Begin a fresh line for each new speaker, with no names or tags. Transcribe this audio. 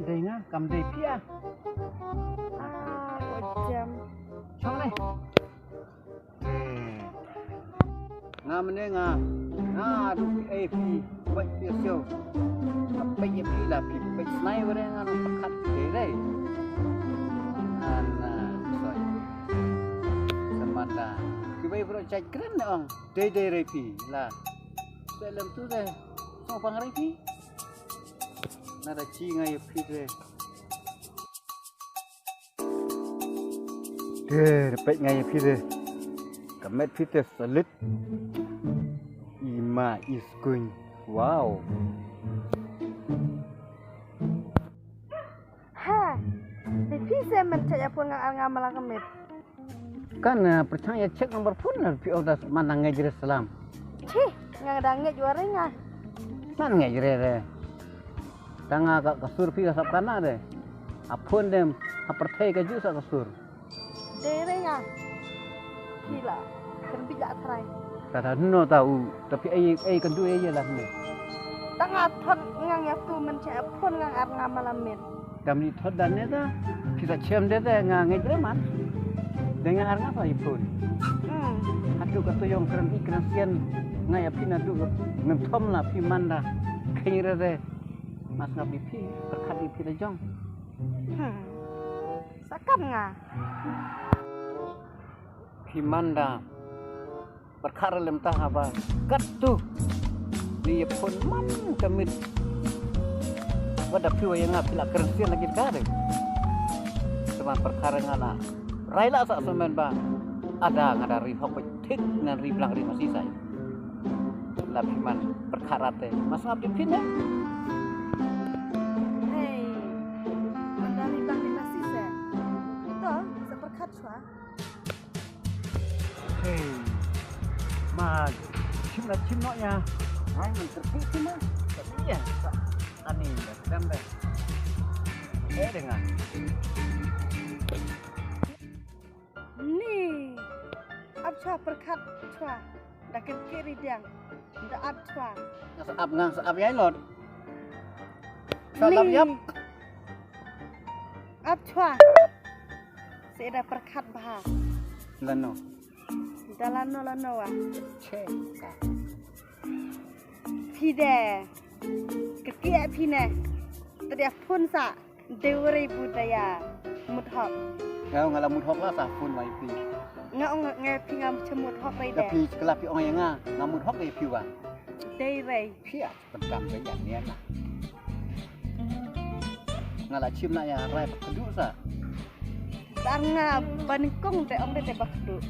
dengar kam dei pia.
Jam.
Chong này. Nga nga. Nga du ai pi bai pi siu. Bai ye pi la pi bai snai wore nga no pakhat de dei. Ana soi. Samanda. Ki bai pro chai kren ne ong. Dei re pi la. Dalam tu deh. So pang re pi. Nada chi nga ye pi de. Dapat ngay pide, kamet pide solid, ima is going, wow.
Ha, tapi saya mencari pun ngang malah kamet.
Kan percaya cek nomor pun pi udah mana ngajar Islam.
Cih, ngang dangnya juaranya.
Mana ngajar deh. Tanga kasur pi kasap kana deh. Apun dem, apertai kaju sa kasur.
Derenya. Gila, kan bijak try.
Kata no tahu, tapi ai kendu ai lah ni.
Tengah thon ngang ya tu mencari pun ngang malah men.
Kami thot dan ni dah, kita cium dia dah ngai jereman. Dengan harga apa ipun? Aduh kata yang keren ikran sian ngai api nadu ngentom lah pi manda. Kira deh, mas ngapi pi perkat pi lejong.
Sakam nga.
Himanda perkara lem tahaba kat tu dia pun man kamit wada piwa yang ngapila kersian lagi kare teman perkara ngana raila sak semen ba ada ngada ri hok tik ngan ri blang ri masih saya lapi man perkara te mas ngap dipin ya
Hei, mandari blang di masih saya. Itu seperkat sua.
Hei, mag, cim nak ya. Hai, menterti tu mah. Tapi ya, ani dah, dah. Dengar.
Ni, abca perkat sua. Dah kiri diang, dah abca.
Saap yai lot. Saap yap.
Abca. Saya dah perkat bahas.
Lano.
Lano ah.
Cek.
Pide. Kekia pine. Tadi pun sa deuri budaya muthok.
Ngau ngalah muthok lah safun mai pi.
Ngau pi ngam cemut hok rai de.
Tapi sekelah pi orang yang ngamun hok ai pi wa.
Dei rai.
Pia pentam ke yang ni nah. Ngalah cim nak ya rai kedu sa.
Tarnga banikong de ong de bakdu.